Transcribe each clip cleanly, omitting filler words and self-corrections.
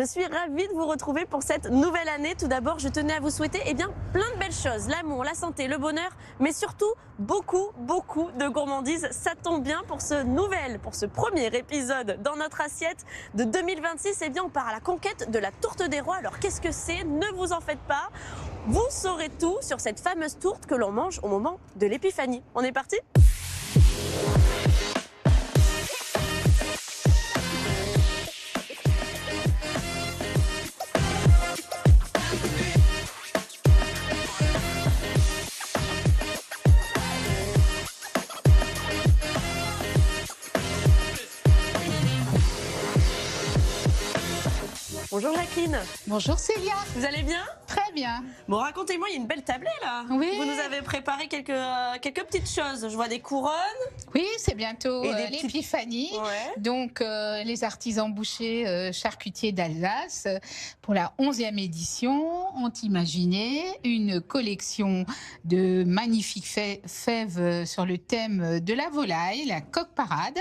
Je suis ravie de vous retrouver pour cette nouvelle année. Tout d'abord, je tenais à vous souhaiter plein de belles choses. L'amour, la santé, le bonheur, mais surtout beaucoup de gourmandises. Ça tombe bien pour ce premier épisode dans notre assiette de 2026. On part à la conquête de la tourte des rois. Alors qu'est-ce que c'est? Ne vous en faites pas. Vous saurez tout sur cette fameuse tourte que l'on mange au moment de l'épiphanie. On est parti? Bonjour Jacqueline. Bonjour Célia. Vous allez bien? Très bien. Bon, racontez-moi, il y a une belle tablée là. Oui. Vous nous avez préparé quelques petites choses. Je vois des couronnes. Oui, c'est bientôt Et des l'épiphanie. Ouais. Donc, les artisans bouchers charcutiers d'Alsace, pour la 11e édition, ont imaginé une collection de magnifiques fèves sur le thème de la volaille, la coque parade.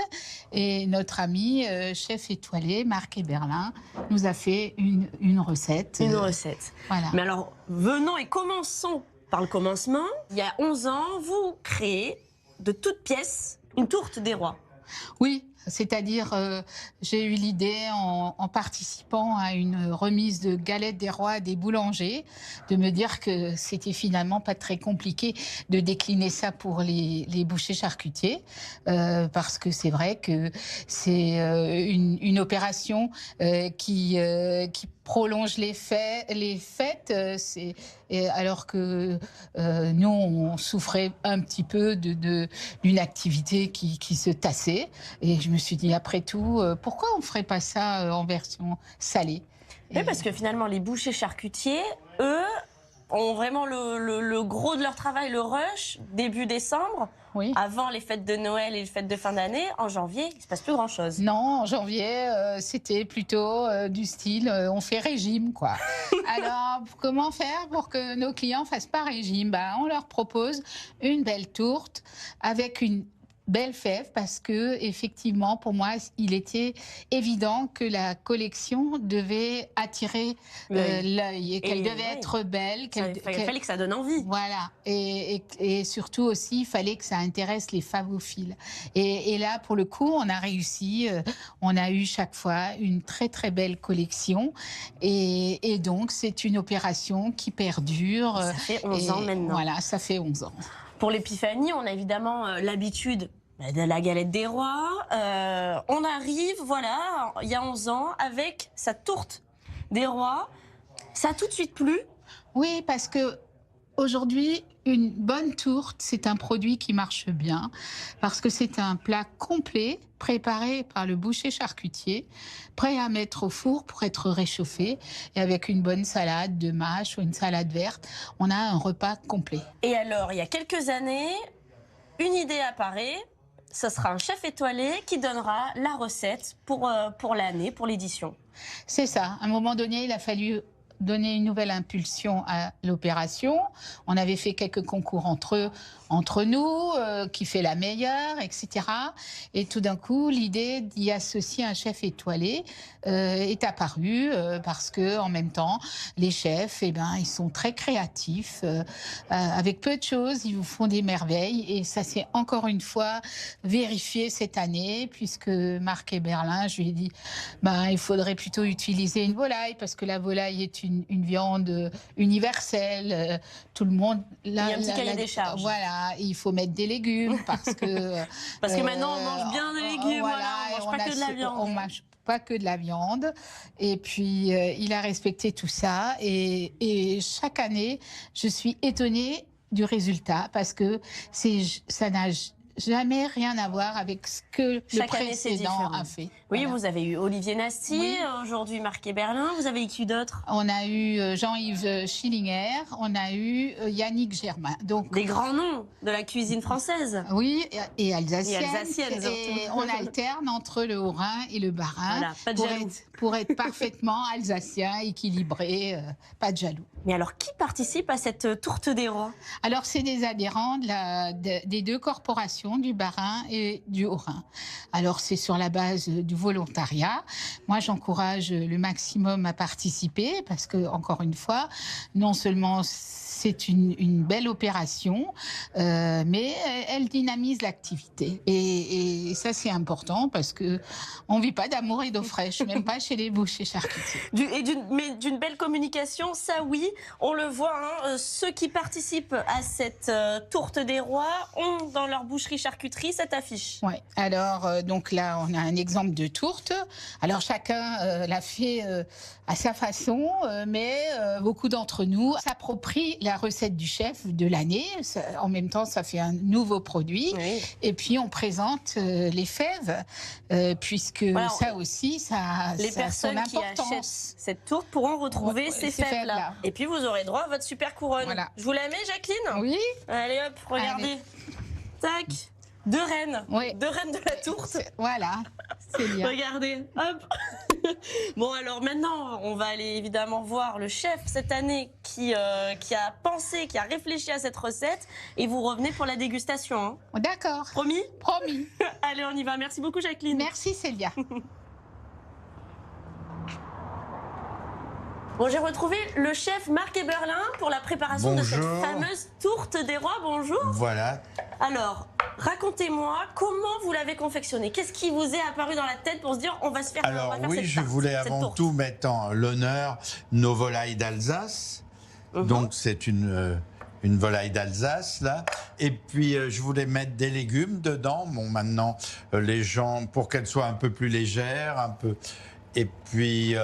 Et notre ami chef étoilé, Marc Eberlin, nous a fait une recette. Une recette. Voilà. Mais alors, venons et commençons par le commencement. Il y a 11 ans, vous créez de toutes pièces une tourte des rois. Oui, c'est-à-dire j'ai eu l'idée en participant à une remise de galettes des rois à des boulangers de me dire que c'était finalement pas très compliqué de décliner ça pour les bouchers charcutiers parce que c'est vrai que c'est une opération qui prolonge les fêtes, alors que nous, on souffrait un petit peu d'une activité qui se tassait. Et je me suis dit, après tout, pourquoi on ne ferait pas ça en version salée? Oui, parce que finalement, les bouchers charcutiers, eux, ont vraiment le gros de leur travail, le rush, début décembre. Oui. Avant les fêtes de Noël et les fêtes de fin d'année. En janvier, il ne se passe plus grand-chose. Non, en janvier, c'était plutôt du style on fait régime, quoi. Alors, comment faire pour que nos clients fassent pas régime? On leur propose une belle tourte avec une belle fève parce que effectivement, pour moi, il était évident que la collection devait attirer l'œil et qu'elle devait être belle. Il fallait que ça donne envie. Voilà, et surtout aussi, il fallait que ça intéresse les favophiles. Et là, pour le coup, on a réussi. On a eu chaque fois une très belle collection, et donc c'est une opération qui perdure. Ça fait 11 ans maintenant. Voilà, ça fait 11 ans. Pour l'épiphanie, on a évidemment l'habitude de la galette des rois. On arrive, voilà, il y a 11 ans, avec sa tourte des rois. Ça a tout de suite plu. Oui, parce que aujourd'hui, une bonne tourte, c'est un produit qui marche bien, parce que c'est un plat complet, préparé par le boucher charcutier, prêt à mettre au four pour être réchauffé, et avec une bonne salade de mâche ou une salade verte, on a un repas complet. Et alors, il y a quelques années, une idée apparaît. Ce sera un chef étoilé qui donnera la recette pour l'année, pour l'édition. C'est ça. À un moment donné, il a fallu donner une nouvelle impulsion à l'opération. On avait fait quelques concours entre nous, qui fait la meilleure, etc. Et tout d'un coup, l'idée d'y associer un chef étoilé est apparue parce que, en même temps, les chefs, ils sont très créatifs. Avec peu de choses, ils vous font des merveilles. Et ça s'est encore une fois vérifié cette année, puisque Marc Eberlin, je lui ai dit, il faudrait plutôt utiliser une volaille parce que la volaille est une viande universelle. Tout le monde. Il y a un petit cahier des charges. Voilà, il faut mettre des légumes parce que. Parce que maintenant on mange bien des légumes. Voilà, on mange pas que de la viande. On mange pas que de la viande. Et puis il a respecté tout ça. Et chaque année, je suis étonnée du résultat parce que ça n'a jamais rien à voir avec ce que le précédent a fait. Oui, voilà. Vous avez eu Olivier Nasty, oui. Aujourd'hui Marc Eberlin, vous avez eu qui d'autre? On a eu Jean-Yves Schillinger, on a eu Yannick Germain. Donc, des grands noms de la cuisine française. Oui, et alsacienne. Et on alterne entre le Haut-Rhin et le Bas-Rhin, voilà, pas de jaloux. Pour être parfaitement alsacien, équilibré, pas de jaloux. Mais alors, qui participe à cette tourte des rois? Alors, c'est des adhérents des deux corporations, du Bas-Rhin et du Haut-Rhin. Alors, c'est sur la base du volontariat. Moi, j'encourage le maximum à participer parce que, encore une fois, non seulement c'est une belle opération, mais elle dynamise l'activité. Et ça, c'est important parce qu'on ne vit pas d'amour et d'eau fraîche, même pas chez les bouchers charcutiers. Mais d'une belle communication, ça oui, on le voit, hein, ceux qui participent à cette tourte des rois ont dans leur boucherie-charcuterie cette affiche. Oui, alors donc là, on a un exemple de tourte. Alors chacun l'a fait à sa façon, mais beaucoup d'entre nous s'approprient la recette du chef de l'année. En même temps, ça fait un nouveau produit. Oui. Et puis, on présente les fèves, puisque Voilà, ça aussi, ça Les ça a son personnes qui achètent importance. cette tourte pourront retrouver Ouais, ces ces fèves-là. fèves-là. Et puis vous aurez droit à votre super couronne. Voilà. Je vous la mets, Jacqueline? Oui, Allez hop, regardez. Tac. Deux reines. Oui. Deux reines de la tourte. voilà, c'est bien. Regardez, hop. Bon, alors maintenant, on va aller évidemment voir le chef cette année qui a pensé, qui a réfléchi à cette recette. Et vous revenez pour la dégustation. Hein. D'accord, Promis? promis. Allez, on y va. Merci beaucoup, Jacqueline. Merci, Célia. Bon, j'ai retrouvé le chef Marc Eberlin pour la préparation de cette Bonjour. fameuse tourte des rois. Bonjour. Voilà. Alors, racontez-moi comment vous l'avez confectionnée. Qu'est-ce qui vous est apparu dans la tête pour se dire on va se faire on Alors va faire oui, cette je tarte, voulais cette avant tourte. tout mettre en l'honneur nos volailles d'Alsace. Donc c'est une volaille d'Alsace là. Et puis je voulais mettre des légumes dedans. Bon maintenant les gens pour qu'elle soit un peu plus légère, un peu. Et puis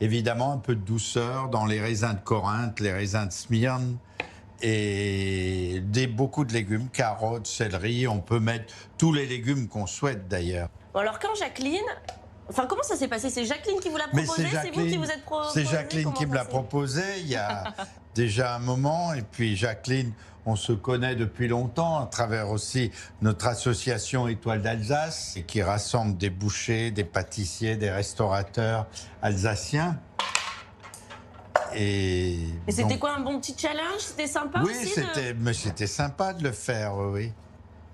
évidemment un peu de douceur dans les raisins de Corinthe, les raisins de Smyrne. Et beaucoup de légumes, carottes, céleri, on peut mettre tous les légumes qu'on souhaite d'ailleurs. Bon, alors quand Jacqueline... Enfin, comment ça s'est passé? C'est Jacqueline qui vous l'a Mais proposé? C'est vous qui vous êtes proposé? C'est Jacqueline Comment qui me ça l'a s'est- proposé il y a déjà un moment. Et puis Jacqueline, on se connaît depuis longtemps à travers aussi notre association Étoile d'Alsace et qui rassemble des bouchers, des pâtissiers, des restaurateurs alsaciens. Et c'était donc, quoi, un bon petit challenge? C'était sympa oui, aussi mais c'était sympa de le faire, oui.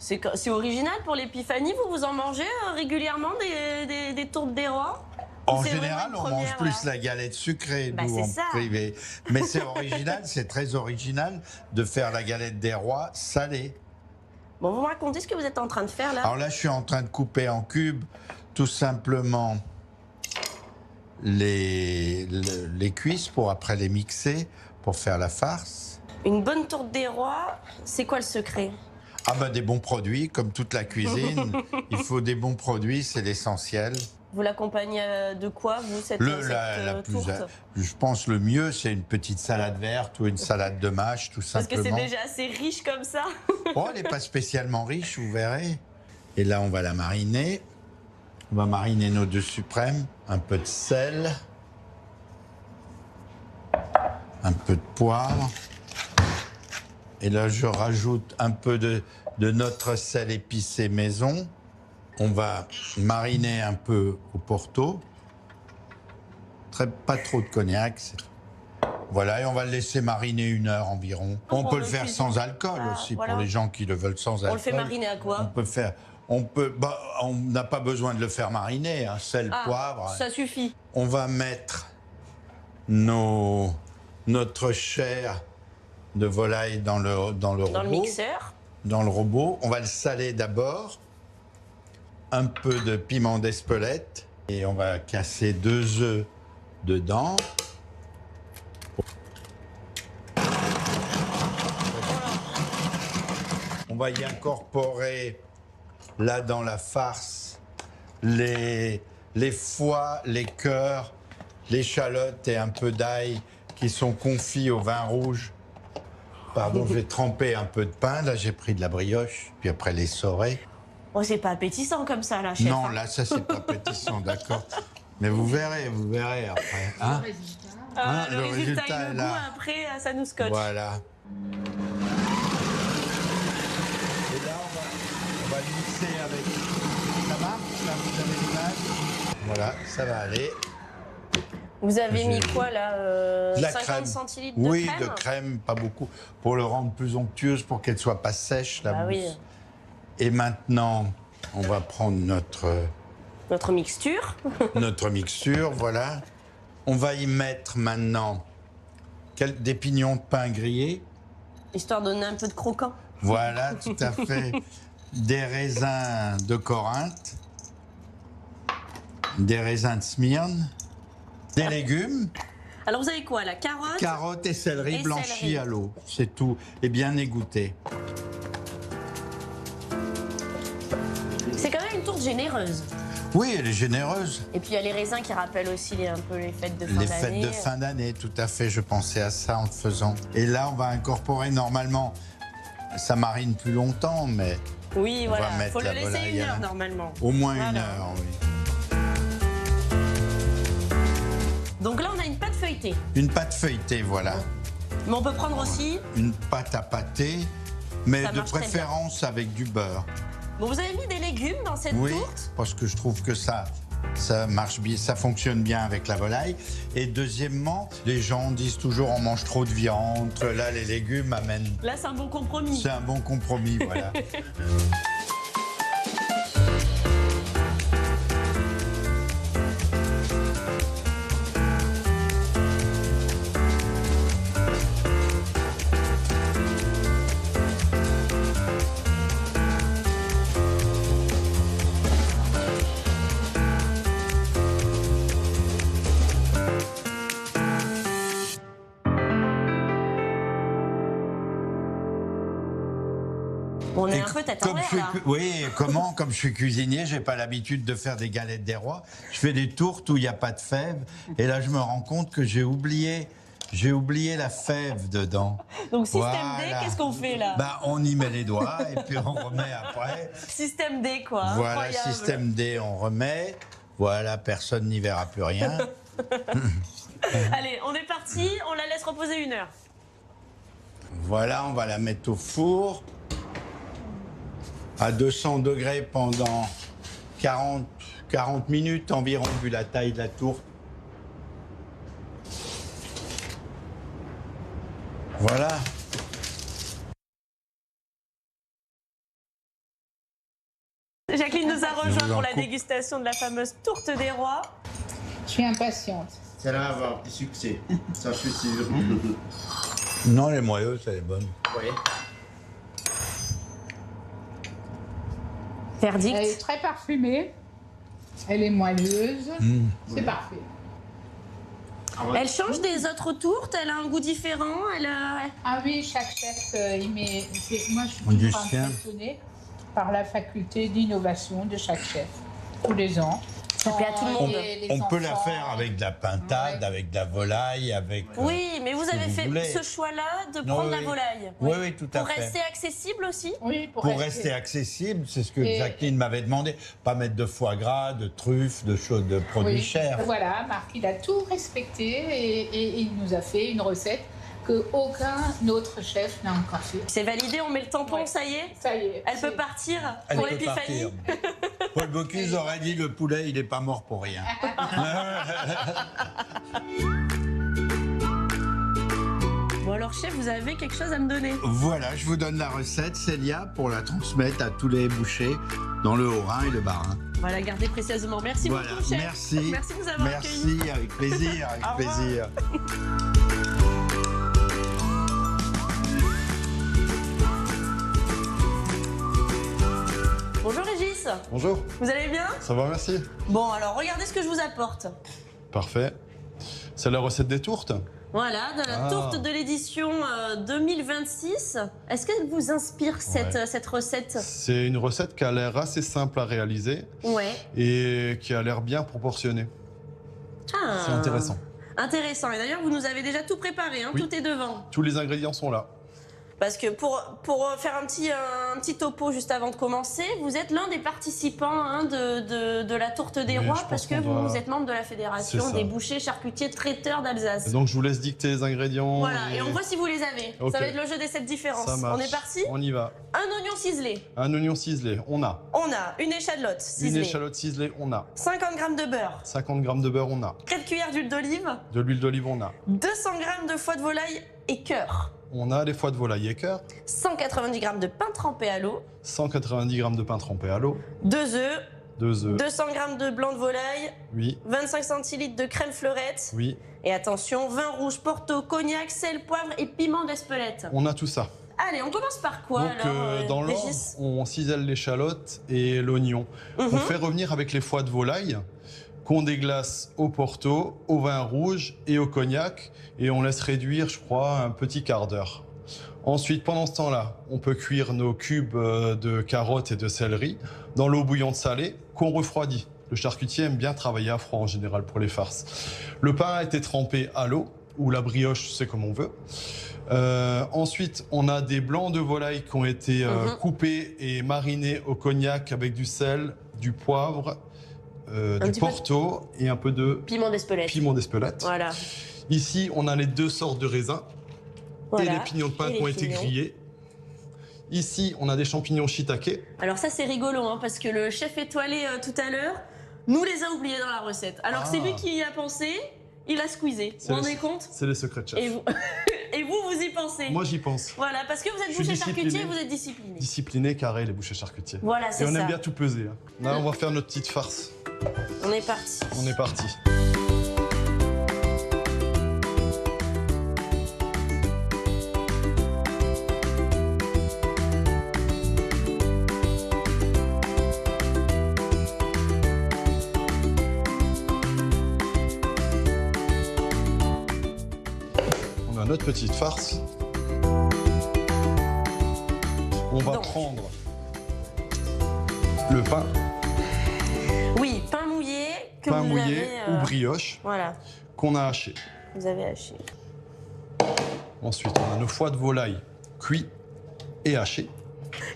C'est original pour l'épiphanie, vous en mangez régulièrement des tourtes des rois? En C'est général, vraiment on une mange première, plus là. la galette sucrée, Bah, nous, c'est en ça. privé. Mais c'est original, c'est très original de faire la galette des rois salée. Bon, vous me racontez ce que vous êtes en train de faire là? Alors là, je suis en train de couper en cubes tout simplement les cuisses pour après les mixer, pour faire la farce. Une bonne tourte des rois, c'est quoi le secret? Ah ben des bons produits, comme toute la cuisine. Il faut des bons produits, c'est l'essentiel. Vous l'accompagnez de quoi, vous, cette tourte? Je pense le mieux, c'est une petite salade verte ou une salade de mâche, tout Parce que simplement. c'est déjà assez riche comme ça. Oh, elle n'est pas spécialement riche, vous verrez. Et là, on va la mariner. On va mariner nos deux suprêmes. Un peu de sel. Un peu de poivre. Et là, je rajoute un peu de notre sel épicé maison. On va mariner un peu au Porto. Pas trop de cognac. Voilà, et on va le laisser mariner 1 heure environ. On peut le faire sans alcool aussi, voilà. pour les gens qui le veulent sans alcool. On le fait mariner à quoi? On n'a pas besoin de le faire mariner, hein, sel, poivre. Ça suffit. On va mettre notre chair de volaille dans le robot. Dans le mixeur. Dans le robot. On va le saler d'abord. Un peu de piment d'Espelette. Et on va casser 2 œufs dedans. On va y incorporer, là dans la farce, les foies, les cœurs, l'échalote et un peu d'ail qui sont confits au vin rouge. Pardon, je vais tremper un peu de pain. Là, j'ai pris de la brioche, puis après les sorets. Oh, c'est pas appétissant comme ça, là, chef. Non, là, ça, c'est pas appétissant, d'accord. Mais vous verrez après. Hein? Le résultat et le est là. goût, après, ça nous scotche. Voilà. Et là, on va le mixer avec... Ça marche, là, vous avez l'image? Voilà, ça va aller. Vous avez mis J'ai- quoi là De la 50 crème. centilitres de Oui, crème. de crème, pas beaucoup, pour le rendre plus onctueuse, pour qu'elle soit pas sèche, la Bah mousse. oui. Et maintenant, on va prendre Notre mixture. notre mixture, voilà. On va y mettre maintenant des pignons de pain grillés. Histoire de donner un peu de croquant. Voilà, tout à fait. Des raisins de Corinthe. Des raisins de Smyrne. Des légumes. Alors vous avez quoi là? Carottes. Carottes et céleri Et blanchis céleri. à l'eau. C'est tout. Et bien égoutté. C'est quand même une tourte généreuse. Oui, elle est généreuse. Et puis il y a les raisins qui rappellent aussi un peu les fêtes de fin Les d'année. fêtes de fin d'année, tout à fait. Je pensais à ça en le faisant. Et là, on va incorporer normalement. Ça marine plus longtemps, mais Oui, On va voilà. mettre Faut le la laisser volaille une à heure la- normalement. au moins Voilà. 1 heure, oui. Donc là, on a une pâte feuilletée. Une pâte feuilletée, voilà. Mais on peut prendre aussi. Une pâte à pâté, mais Ça de marche très bien. préférence avec du beurre. Bon, vous avez mis des légumes dans cette Oui, tourte. parce que je trouve que ça marche bien, ça fonctionne bien avec la volaille. Et deuxièmement, les gens disent toujours on mange trop de viande. Là, les légumes amènent. Là, c'est un bon compromis. C'est un bon compromis, voilà. On est Et un peu tête en comme je l'air suis là. oui, comment? Comme je suis cuisinier, j'ai pas l'habitude de faire des galettes des rois. Je fais des tourtes où il n'y a pas de fèves. Et là, je me rends compte que j'ai oublié la fève dedans. Donc système D, Voilà. qu'est-ce qu'on fait là? Ben, on y met les doigts et puis on remet après. Système D quoi. Voilà, Incroyable. système D, on remet. Voilà, personne n'y verra plus rien. Allez, on est parti, on la laisse reposer 1 heure. Voilà, on va la mettre au four à 200 degrés pendant 40 minutes environ, vu la taille de la tourte. Voilà. Jacqueline nous a Je rejoint vous en pour la coupe. dégustation de la fameuse tourte des rois. Je suis impatiente. Ça va avoir du succès, ça je suis sûr. Non, les moelleuses, elle est bonne. Oui. Verdict. Elle est très parfumée. Elle est moelleuse. C'est parfait. Elle change des autres tourtes, elle a un goût différent, elle a... Ah oui, chaque chef, il met. Moi, je suis Du toujours sien. impressionnée par la faculté d'innovation de chaque chef. Tous les ans. Ça plaît à tout le monde. On peut la faire avec de la pintade, Ouais. avec de la volaille, avec... Oui, mais vous ce que avez vous fait voulez. ce choix-là de Non, prendre la oui. volaille. Oui, oui, tout à Pour fait. rester accessible aussi. Oui, Pour rester accessible, c'est ce que Et- Jacqueline m'avait demandé. Pas mettre de foie gras, de truffes, de choses, de produits Oui. chers. Voilà, Marc, il a tout respecté et il nous a fait une recette qu'aucun autre chef n'a encore fait. C'est validé, on met le tampon, Ouais. ça y est. Ça y est. Elle peut c'est- partir Elle pour peut l'épiphanie. partir. Paul Bocuse aurait dit le poulet, il n'est pas mort pour rien. Bon alors chef, vous avez quelque chose à me donner. Voilà, je vous donne la recette, Célia, pour la transmettre à tous les bouchers dans le Haut-Rhin et le Bas-Rhin. On va la garder précieusement. Merci Voilà, beaucoup chef. merci. Merci de nous avoir accueillis. Merci, avec plaisir, avec Au revoir. plaisir. Bonjour Régis, Bonjour, vous allez bien? ça va, merci. Bon alors regardez ce que je vous apporte. Parfait. C'est la recette des tourtes. Voilà, de la Ah. tourte de l'édition 2026. Est-ce qu'elle vous inspire cette, Ouais. cette recette? C'est une recette qui a l'air assez simple à réaliser Ouais. et qui a l'air bien proportionnée. Ah. C'est intéressant. Intéressant. Et d'ailleurs, vous nous avez déjà tout préparé, hein, Oui. tout est devant. Tous les ingrédients sont là. Parce que pour faire un petit topo juste avant de commencer, vous êtes l'un des participants hein, de la tourte des Oui, rois je pense parce que qu'on vous doit- êtes membre de la fédération C'est ça. des bouchers, charcutiers, traiteurs d'Alsace. Et donc je vous laisse dicter les ingrédients. Voilà, et on voit si vous les avez. Ok. Ça va être le jeu des 7 différences. Ça marche. On est parti? On y va. Un oignon ciselé. Un oignon ciselé, on a. On a une échalote Une ciselée. échalote ciselée, on a. 50 g de beurre. 50 g de beurre, on a. 4 cuillères d'huile d'olive. De l'huile d'olive, on a. 200 g de foie de volaille et cœur. On a les foies de volaille et cœur. 190 g de pain trempé à l'eau. 190 g de pain trempé à l'eau. 2 œufs. 2 œufs. 200 g de blanc de volaille. Oui, 25 centilitres de crème fleurette. oui. Et attention, vin rouge, porto, cognac, sel, poivre et piment d'Espelette. On a tout ça. Allez, on commence par quoi Donc alors dans l'ordre, Régis on cisèle l'échalote et l'oignon. On Mhm. fait revenir avec les foies de volaille qu'on déglace au porto, au vin rouge et au cognac. Et on laisse réduire, je crois, un petit quart d'heure. Ensuite, pendant ce temps-là, on peut cuire nos cubes de carottes et de céleri dans l'eau bouillante salée qu'on refroidit. Le charcutier aime bien travailler à froid en général pour les farces. Le pain a été trempé à l'eau, ou la brioche, c'est comme on veut. Ensuite, on a des blancs de volaille qui ont été coupés et marinés au cognac avec du sel, du poivre, du petit peu porto et un peu de Piment d'Espelette. piment d'Espelette. Voilà. Ici, on a les 2 sortes de raisins Voilà. et les pignons de pain Et qui ont les été pignons. grillés. Ici, on a des champignons shiitake. Alors ça c'est rigolo hein, parce que le chef étoilé tout à l'heure nous les a oubliés dans la recette. Alors que c'est Ah. lui qui y a pensé, il a squeezé. Vous C'est vous le- rendez compte? C'est les secrets de chef. Et vous, et vous y pensez. Moi, j'y pense. Voilà, parce que vous êtes Je suis boucher charcutier, discipliné. vous êtes discipliné. Discipliné, carré, les bouchers charcutiers. Voilà, Et c'est on ça. aime bien tout peser. Hein. Là, on va faire notre petite farce. On est parti. On est parti. On a notre petite farce. On va Donc. prendre le pain, Oui, pain mouillé que pain vous mouillé avez. ou brioche Voilà, qu'on a haché. vous avez haché. Ensuite, on a nos foies de volaille cuits et hachés.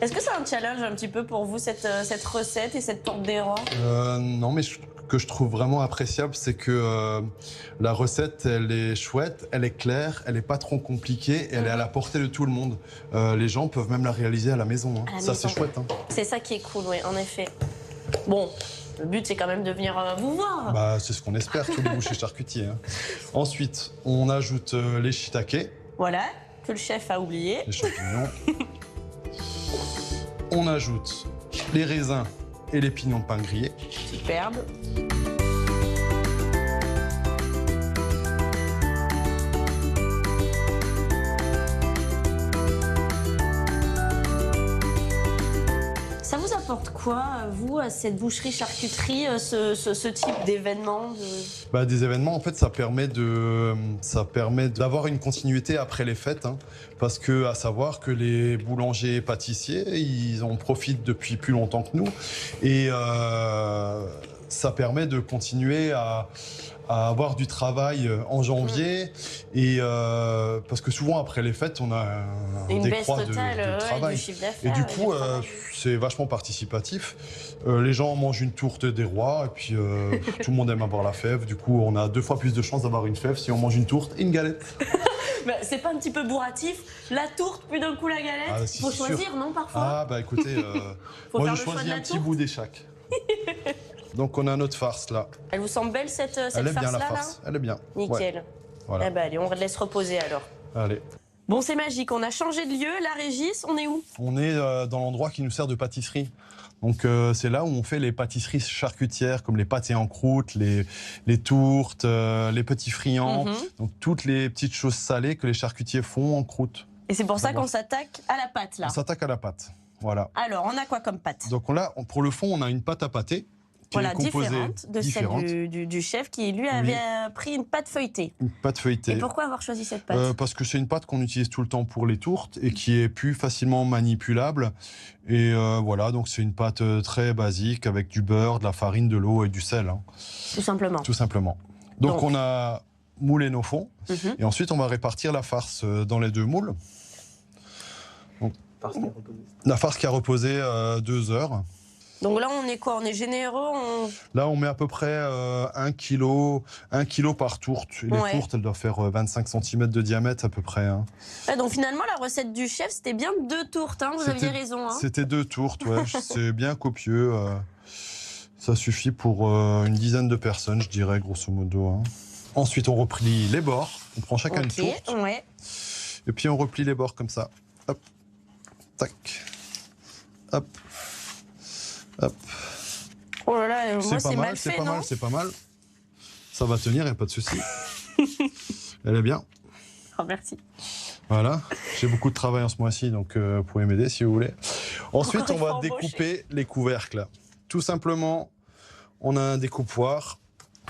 Est-ce que c'est un challenge un petit peu pour vous cette recette et cette tourte des rois? Non, mais ce que je trouve vraiment appréciable, c'est que la recette, elle est chouette, elle est claire, elle n'est pas trop compliquée, et elle est à la portée de tout le monde. Les gens peuvent même la réaliser à la maison. Hein. À la Ça, maison. c'est chouette. Hein. C'est ça qui est cool, oui, en effet. Bon, le but c'est quand même de venir vous voir. Bah, c'est ce qu'on espère, tous les bouchers charcutiers. Hein. Ensuite, on ajoute les shiitake, Voilà, que le chef a oublié. les champignons. On ajoute les raisins et les pignons de pain grillés. Superbe. Ça vous apporte quoi, vous, à cette boucherie-charcuterie, ce type d'événement Bah, des événements, en fait, ça permet d'avoir une continuité après les fêtes, hein, parce que à savoir que les boulangers et pâtissiers, ils en profitent depuis plus longtemps que nous, et ça permet de continuer à avoir du travail en janvier, et parce que souvent après les fêtes, on a un Une baisse décroît de totale ouais, travail. du chiffre Et d'affaires. du du coup, travail. c'est vachement participatif. Les gens mangent une tourte des rois, et puis tout le monde aime avoir la fève. Du coup, on a 2 fois plus de chances d'avoir une fève si on mange une tourte et une galette. Bah, c'est pas un petit peu bourratif? La tourte, puis d'un coup la galette? Ah, si, Faut c'est choisir, non, parfois? Ah, bah écoutez, Faut moi faire je le choix de choisis la un petit tourte. bout des chaque. Donc on a notre farce là. Elle vous semble belle cette Elle est bien farce-là la là farce, elle est bien. Ouais, Nickel. voilà. Eh ben, allez, on laisse reposer alors. Allez. Bon, c'est magique. On a changé de lieu. La Régis, on est où? On est dans l'endroit qui nous sert de pâtisserie. Donc c'est là où on fait les pâtisseries charcutières comme les pâtés en croûte, les tourtes, les petits friands, Mhm. donc toutes les petites choses salées que les charcutiers font en croûte. Et c'est pour ça D'abord. qu'on s'attaque à la pâte là. On s'attaque à la pâte. Voilà. Alors, on a quoi comme pâte? Donc là, pour le fond, on a une pâte à pâté qui Voilà, est composée différente de différente. celle du chef qui lui avait pris une pâte feuilletée. Une pâte feuilletée. Et pourquoi avoir choisi cette pâte? Parce que c'est une pâte qu'on utilise tout le temps pour les tourtes et qui est plus facilement manipulable. Et voilà, donc c'est une pâte très basique avec du beurre, de la farine, de l'eau et du sel, hein, Tout simplement. tout simplement. Donc Donc. on a moulé nos fonds Mhm. et ensuite on va répartir la farce dans les 2 moules. La farce qui a reposé 2 heures. Donc là, on est quoi? On est généreux, Là, on met à peu près 1 kilo par tourte. Et les tourtes, elles doivent faire 25 cm de diamètre à peu près. Hein. Ouais, donc finalement, la recette du chef, c'était bien 2 tourtes, hein, vous aviez raison. Hein. C'était 2 tourtes, ouais. C'est bien copieux. Ça suffit pour une dizaine de personnes, je dirais, grosso modo. Hein. Ensuite, on replie les bords. On prend chacun une tourte. Ouais. Et puis, on replie les bords comme ça. Hop, tac, hop. Hop. Oh là là, moi c'est mal fait, non? C'est pas mal. Ça va tenir, il n'y a pas de souci. Elle est bien. Oh, merci. Voilà. J'ai beaucoup de travail en ce mois-ci, donc vous pouvez m'aider si vous voulez. Ensuite, on va découper les couvercles. Tout simplement, on a un découpoir,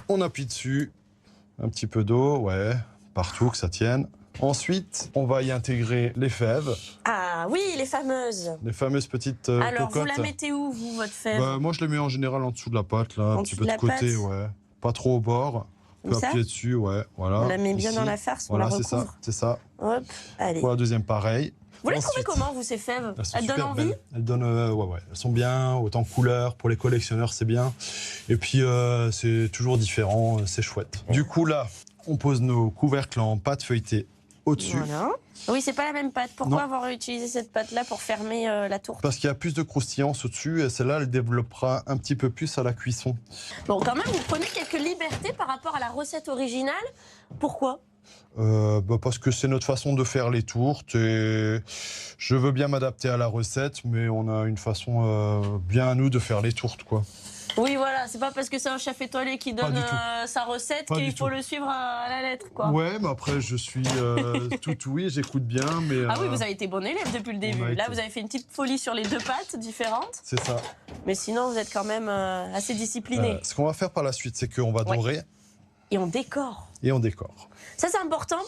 on appuie dessus, un petit peu d'eau, ouais, partout, que ça tienne. Ensuite, on va y intégrer les fèves. Ah oui, les fameuses. Les fameuses petites Alors, cocottes. vous la mettez où, vous, votre fève? Bah, moi, je les mets en général en dessous de la pâte, là, un petit peu de côté, ouais. Pas trop au bord. On peut appuyer dessus, ouais, voilà. On la met bien ici. dans la farce, on voilà, la recouvre. c'est ça. Hop, allez. Pour la deuxième, pareil. Vous les trouvez comment, vous, ces fèves? Elles donnent envie? belles. Elles donnent, ouais. Elles sont bien, autant couleur. Pour les collectionneurs, c'est bien. Et puis, c'est toujours différent, c'est chouette. Du coup, là, on pose nos couvercles en pâte feuilletée au-dessus. Voilà. Oui, c'est pas la même pâte. Pourquoi avoir utilisé cette pâte-là pour fermer la tourte? Parce qu'il y a plus de croustillance au-dessus et celle-là, elle développera un petit peu plus à la cuisson. Bon, quand même, vous prenez quelques libertés par rapport à la recette originale. Pourquoi? Parce que c'est notre façon de faire les tourtes et je veux bien m'adapter à la recette, mais on a une façon bien à nous de faire les tourtes, quoi. Oui, voilà, c'est pas parce que c'est un chef étoilé qui donne sa recette qu'il faut le suivre à la lettre, quoi. Ouais, mais après, je suis tout oui, j'écoute bien, mais... Ah oui, vous avez été bon élève depuis le début. Là, vous avez fait une petite folie sur les 2 pâtes différentes. C'est ça. Mais sinon, vous êtes quand même assez discipliné. Ce qu'on va faire par la suite, c'est qu'on va dorer. Et on décore. Et on décore. Ça, c'est important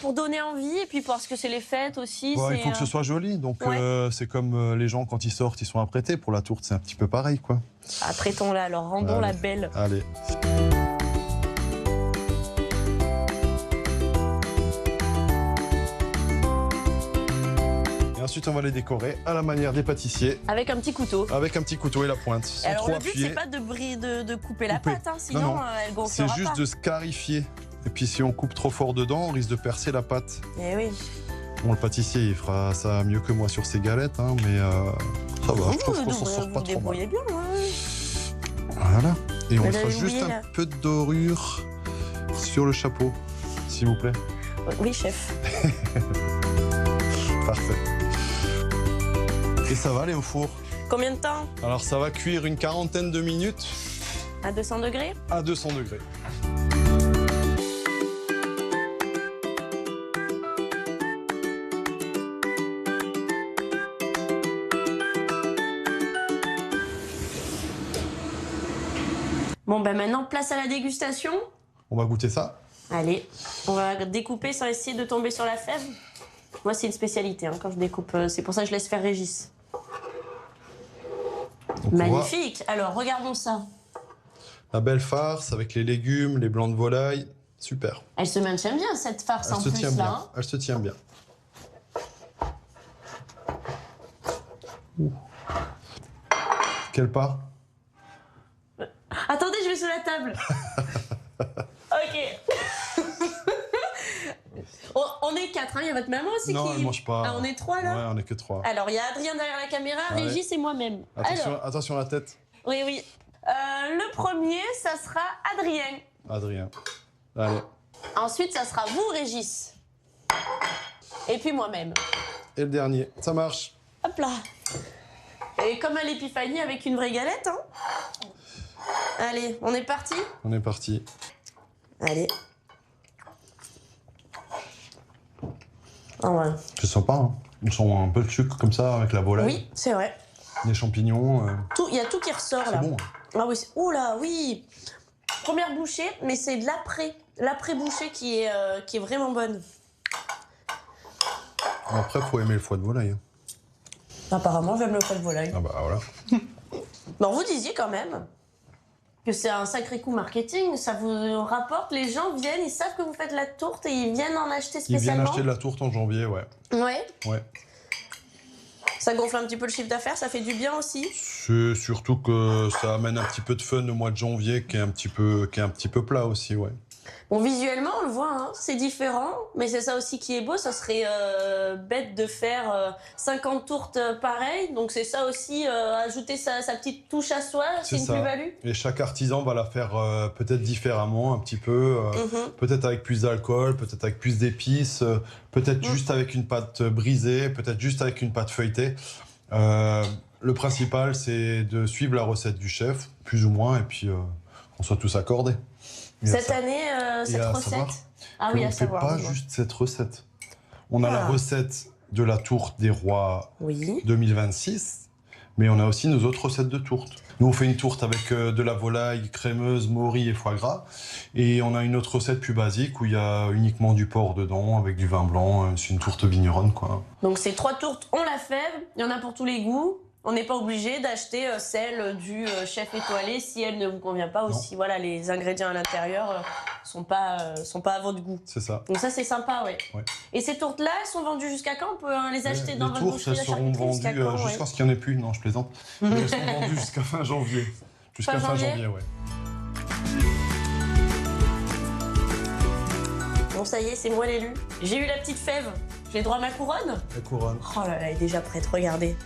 pour donner envie et puis parce que c'est les fêtes aussi. Il faut que ce soit joli. Donc, c'est comme les gens, quand ils sortent, ils sont apprêtés. Pour la tourte, c'est un petit peu pareil, quoi. Apprêtons-la, alors rendons-la belle. Allez. Et ensuite, on va les décorer à la manière des pâtissiers. Avec un petit couteau. Avec un petit couteau et la pointe. Sans alors, trop le but, appuyer. c'est pas de couper la pâte, hein, sinon elle gonflera pas. C'est juste de scarifier. Et puis, si on coupe trop fort dedans, on risque de percer la pâte. Eh oui. Bon, le pâtissier, il fera ça mieux que moi sur ses galettes, hein, mais ça va, je trouve qu'on s'en sort pas trop mal. Bien, Voilà. Et on mettra juste un peu de dorure sur le chapeau, s'il vous plaît. Oui, chef. Parfait. Et ça va aller au four. Combien de temps? Alors, ça va cuire une 40aine de minutes. À 200 degrés? À 200 degrés. Bon, ben maintenant, place à la dégustation. On va goûter ça. Allez, on va découper sans essayer de tomber sur la fève. Moi, c'est une spécialité hein, quand je découpe. C'est pour ça que je laisse faire Régis. Donc, magnifique. Alors, regardons ça. La belle farce avec les légumes, les blancs de volaille. Super. Elle se maintient bien, cette farce en plus, là. Hein. Elle se tient bien. Quelle part? Attendez, je vais sous la table. Ok. On est 4, hein. Il y a votre maman aussi non, qui... elle mange pas. Ah, on est 3 là? Ouais, on est que 3. Alors, il y a Adrien derrière la caméra, Régis et moi-même. Attention à la tête. Oui, oui. Le premier, ça sera Adrien. Adrien. Allez. Ensuite, ça sera vous, Régis. Et puis moi-même. Et le dernier. Ça marche. Hop là. Et comme à l'épiphanie avec une vraie galette, hein. Allez, on est parti? On est parti. Allez. Oh ouais. C'est sympa, hein. On sent un peu de sucre comme ça avec la volaille. Oui, c'est vrai. Des champignons. Il y a tout qui ressort là. C'est bon. Ah oui, oh là, oui. Première bouchée, mais c'est de l'après-bouchée qui est vraiment bonne. Après, faut aimer le foie de volaille. Apparemment, j'aime le foie de volaille. Ah bah voilà. Bon, vous disiez quand même que c'est un sacré coup marketing. Ça vous rapporte, les gens viennent, ils savent que vous faites la tourte et ils viennent en acheter spécialement. Ils viennent acheter de la tourte en janvier, ouais. Ouais. Ouais. Ça gonfle un petit peu le chiffre d'affaires, ça fait du bien aussi. C'est surtout que ça amène un petit peu de fun au mois de janvier qui est un petit peu plat aussi, ouais. Bon, visuellement, on le voit, hein, c'est différent, mais c'est ça aussi qui est beau. Ça serait bête de faire 50 tourtes pareilles. Donc, c'est ça aussi, ajouter sa petite touche à soi, c'est une plus-value. Et chaque artisan va la faire peut-être différemment, un petit peu. Peut-être avec plus d'alcool, peut-être avec plus d'épices, peut-être juste avec une pâte brisée, peut-être juste avec une pâte feuilletée. Le principal, c'est de suivre la recette du chef, plus ou moins, et puis qu'on soit tous accordés. Cette année, cette recette. On ne fait pas juste cette recette. On a la recette de la tourte des rois 2026, mais on a aussi nos autres recettes de tourte. Nous, on fait une tourte avec de la volaille crémeuse, mori et foie gras. Et on a une autre recette plus basique où il y a uniquement du porc dedans, avec du vin blanc. C'est une tourte vigneronne, quoi. Donc, ces 3 tourtes ont la fève. Il y en a pour tous les goûts. On n'est pas obligé d'acheter celle du chef étoilé si elle ne vous convient pas ou si voilà, les ingrédients à l'intérieur sont pas à votre goût. C'est ça. Donc ça, c'est sympa, ouais. Et ces tourtes-là, elles sont vendues jusqu'à quand? On peut les acheter dans votre boucherie, la charcuterie jusqu'à quand? Jusqu'à ce qu'il n'y en ait plus. Non, je plaisante. Mais elles sont vendues jusqu'à fin janvier. Jusqu'à fin janvier, ouais. Bon, ça y est, c'est moi l'élu. J'ai eu la petite fève. J'ai droit à ma couronne? La couronne. Oh là là, elle est déjà prête, regardez.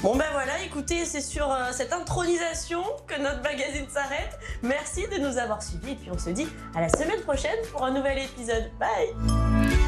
Bon ben voilà, écoutez, c'est sur cette intronisation que notre magazine s'arrête. Merci de nous avoir suivis et puis on se dit à la semaine prochaine pour un nouvel épisode. Bye!